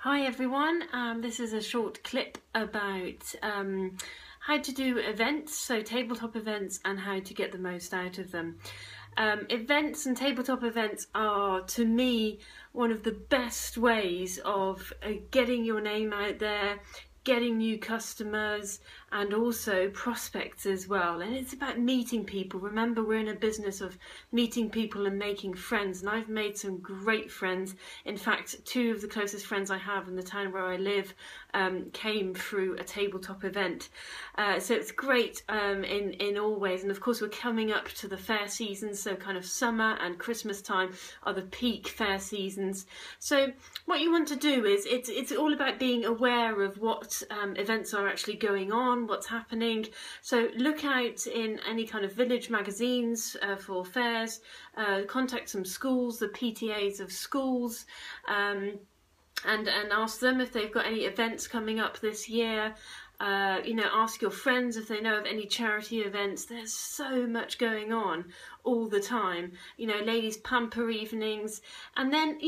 Hi everyone, this is a short clip about how to do events, so tabletop events, and how to get the most out of them. Events and tabletop events are, to me, one of the best ways of getting your name out there, getting new customers, and also prospects as well. And it's about meeting people. Remember, we're in a business of meeting people and making friends, and I've made some great friends. In fact, two of the closest friends I have in the town where I live came through a tabletop event. So it's great in all ways. And of course, we're coming up to the fair season, so kind of summer and Christmas time are the peak fair seasons. So what you want to do is, it's all about being aware of what events are actually going on, what's happening. So look out in any kind of village magazines for fairs, contact some schools, the PTAs of schools, and ask them if they've got any events coming up this year. Ask your friends if they know of any charity events. There's so much going on all the time. Ladies pamper evenings, and then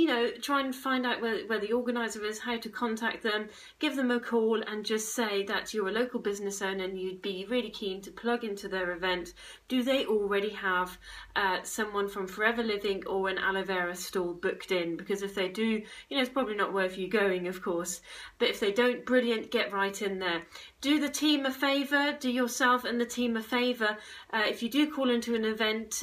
try and find out where the organizer is, how to contact them, give them a call, and just say that you're a local business owner and you'd be really keen to plug into their event. Do they already have someone from Forever Living or an aloe vera stall booked in? Because if they do, it's probably not worth you going, of course. But if they don't, brilliant, get right in there. Do the team a favour, do yourself and the team a favour. If you do call into an event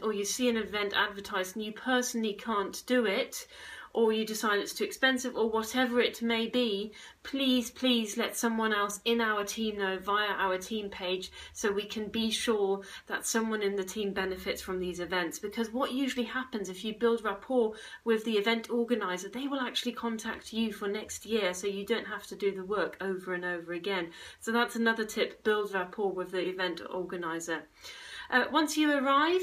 or you see an event advertised and you personally can't do it, or you decide it's too expensive, or whatever it may be, please let someone else in our team know via our team page, so we can be sure that someone in the team benefits from these events. Because what usually happens, if you build rapport with the event organizer, they will actually contact you for next year, so you don't have to do the work over and over again. So that's another tip: build rapport with the event organizer. Once you arrive,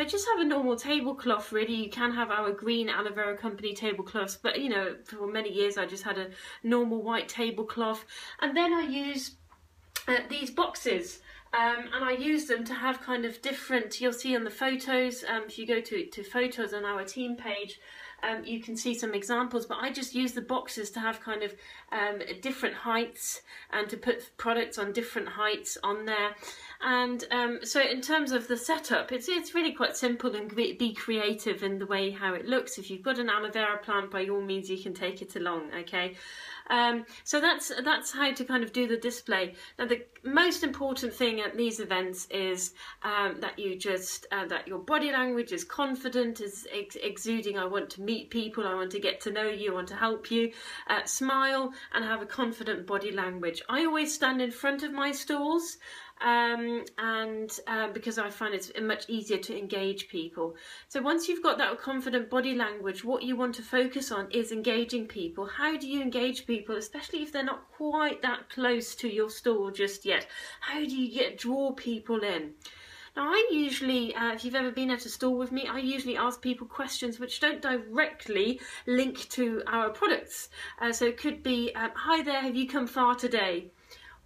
just have a normal tablecloth really. You can have our green aloe vera company tablecloths, but for many years I just had a normal white tablecloth. And then I use these boxes. And I use them to have kind of different, you'll see on the photos, if you go to photos on our team page, you can see some examples, but I just use the boxes to have kind of different heights and to put products on different heights on there. And so in terms of the setup, it's really quite simple, and be creative in the way how it looks. If you've got an aloe vera plant, by all means you can take it along, okay? So that's how to kind of do the display. Now the most important thing at these events is that your body language is confident, is exuding, I want to meet people, I want to get to know you, I want to help you. Smile and have a confident body language. I always stand in front of my stalls, because I find it's much easier to engage people. So once you've got that confident body language, what you want to focus on is engaging people. How do you engage people, especially if they're not quite that close to your stall just yet? How do you draw people in? Now I usually, if you've ever been at a stall with me, I usually ask people questions which don't directly link to our products. So it could be, hi there, have you come far today?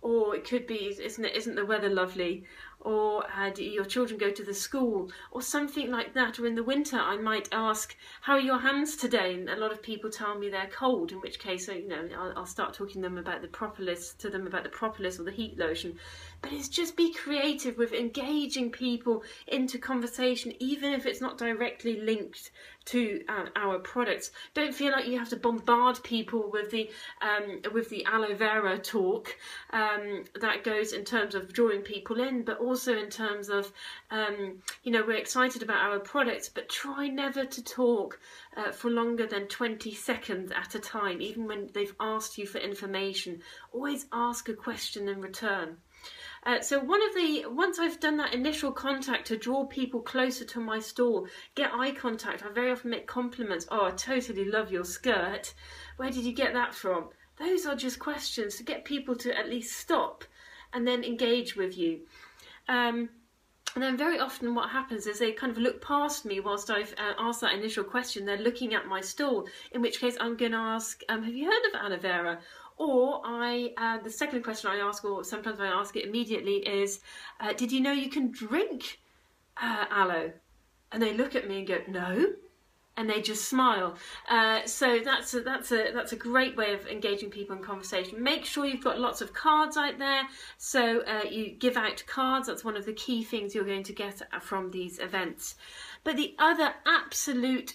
Or it could be, isn't the weather lovely? Or do your children go to the school? Or something like that. Or in the winter, I might ask, how are your hands today? And a lot of people tell me they're cold, in which case, I'll start talking to them about the propolis or the heat lotion. But it's just be creative with engaging people into conversation, even if it's not directly linked to our products. Don't feel like you have to bombard people with the aloe vera talk. That goes in terms of drawing people in, but also in terms of we're excited about our products, but try never to talk for longer than 20 seconds at a time, even when they've asked you for information. Always ask a question in return. So once I've done that initial contact to draw people closer to my stall, get eye contact, I very often make compliments. Oh, I totally love your skirt. Where did you get that from? Those are just questions to get people to at least stop and then engage with you. And then very often what happens is they kind of look past me whilst I've asked that initial question. They're looking at my stall, in which case I'm going to ask, have you heard of aloe vera? Or the second question I ask, or sometimes I ask it immediately, is, did you know you can drink aloe? And they look at me and go, no. and they just smile. So that's a great way of engaging people in conversation. Make sure you've got lots of cards out there. So you give out cards. That's one of the key things you're going to get from these events. But the other absolute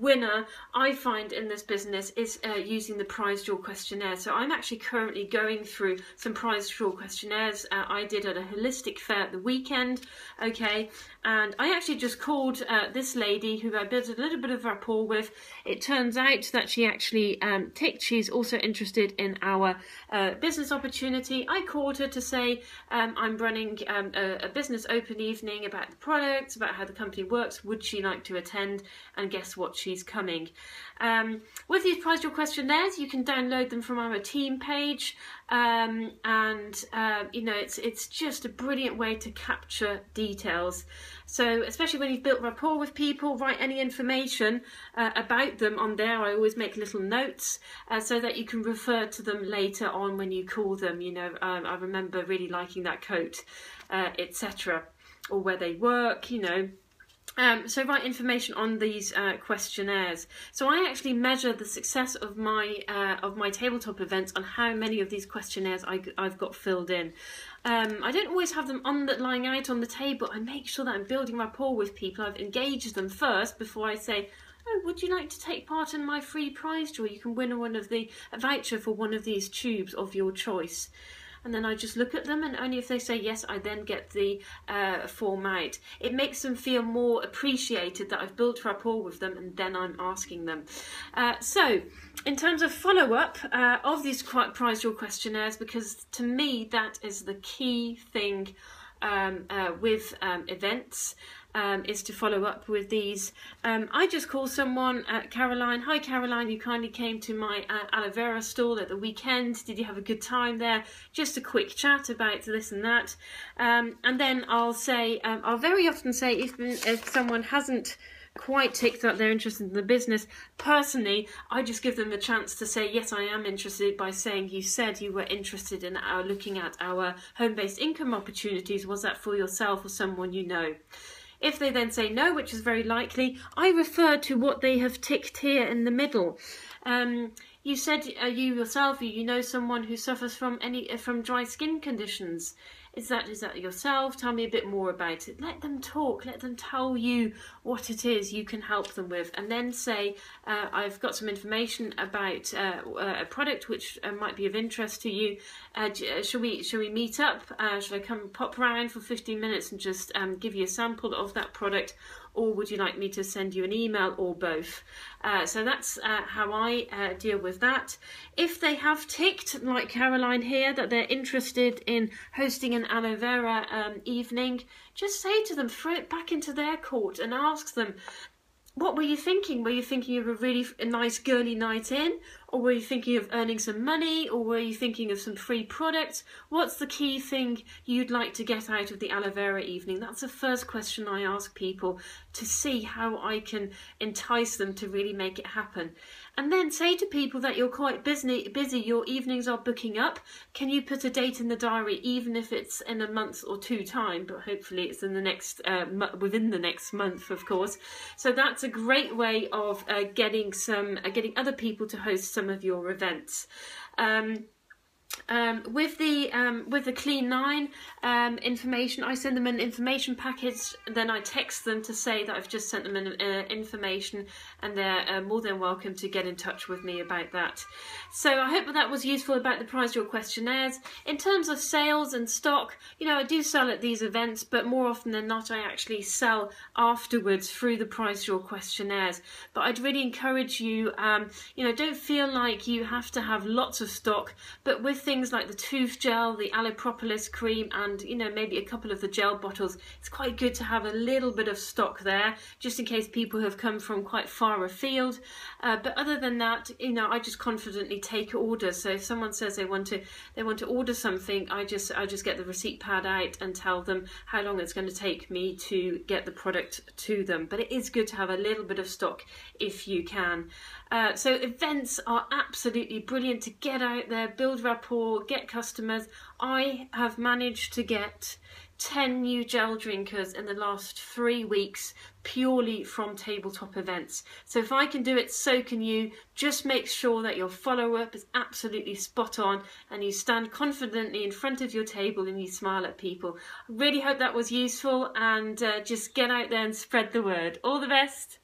winner I find in this business is using the prize draw questionnaire. So I'm actually currently going through some prize draw questionnaires I did at a holistic fair at the weekend, okay, and I actually just called this lady who I built a little bit of rapport with. It turns out that she actually ticked. She's also interested in our business opportunity. I called her to say I'm running a business open evening about the products, about how the company works. Would she like to attend? And guess what? She's coming. With these prize draw questionnaires, you can download them from our team page, and you know, it's just a brilliant way to capture details. So especially when you've built rapport with people, write any information about them on there. I always make little notes so that you can refer to them later on when you call them. You know, I remember really liking that coat, etc., or where they work, you know. So write information on these questionnaires. So I actually measure the success of my tabletop events on how many of these questionnaires I've got filled in. I don't always have them lying out on the table. I make sure that I'm building rapport with people. I've engaged them first before I say, oh, would you like to take part in my free prize draw? You can win a voucher for one of these tubes of your choice. And then I just look at them, and only if they say yes, I then get the form out. It makes them feel more appreciated that I've built rapport with them, and then I'm asking them. So, in terms of follow-up of these prize draw questionnaires, because to me that is the key thing with events, is to follow up with these. I just called someone, Caroline. Hi Caroline, you kindly came to my aloe vera stall at the weekend. Did you have a good time there? Just a quick chat about this and that. And then I'll say, I'll very often say if someone hasn't quite ticked that they're interested in the business, personally I just give them a chance to say yes, I am interested, by saying you said you were interested in looking at our home-based income opportunities. Was that for yourself or someone you know? If they then say no, which is very likely, I refer to what they have ticked here in the middle. You said you yourself, you know someone who suffers from dry skin conditions. Is that yourself? Tell me a bit more about it. Let them talk. Let them tell you what it is you can help them with, and then say, I've got some information about a product which might be of interest to you. Shall we meet up? Shall I come pop round for 15 minutes and just give you a sample of that product? Or would you like me to send you an email, or both? So that's how I deal with that. If they have ticked, like Caroline here, that they're interested in hosting an aloe vera evening, just say to them, throw it back into their court and ask them, what were you thinking? Were you thinking of a nice girly night in? Or were you thinking of earning some money? Or were you thinking of some free products? What's the key thing you'd like to get out of the aloe vera evening? That's the first question I ask people, to see how I can entice them to really make it happen. And then say to people that you're quite busy, your evenings are booking up. Can you put a date in the diary, even if it's in a month or two time, but hopefully it's in the next within the next month, of course. So that's a great way of getting other people to host some of your events. With the Clean 9 information, I send them an information package, then I text them to say that I've just sent them an information, and they're more than welcome to get in touch with me about that. So I hope that was useful about the prize draw questionnaires. In terms of sales and stock, you know, I do sell at these events, but more often than not I actually sell afterwards through the prize draw questionnaires. But I'd really encourage you, you know, don't feel like you have to have lots of stock, but with things like the tooth gel, the aloe propolis cream, and you know, maybe a couple of the gel bottles, it's quite good to have a little bit of stock there, just in case people have come from quite far afield. But other than that, you know, I just confidently take orders. So if someone says they want to order something, I just get the receipt pad out and tell them how long it's going to take me to get the product to them. But it is good to have a little bit of stock if you can. So events are absolutely brilliant to get out there, build rapport, get customers. I have managed to get 10 new gel drinkers in the last 3 weeks purely from tabletop events. So if I can do it, so can you. Just make sure that your follow-up is absolutely spot on and you stand confidently in front of your table and you smile at people. I really hope that was useful, and just get out there and spread the word. All the best.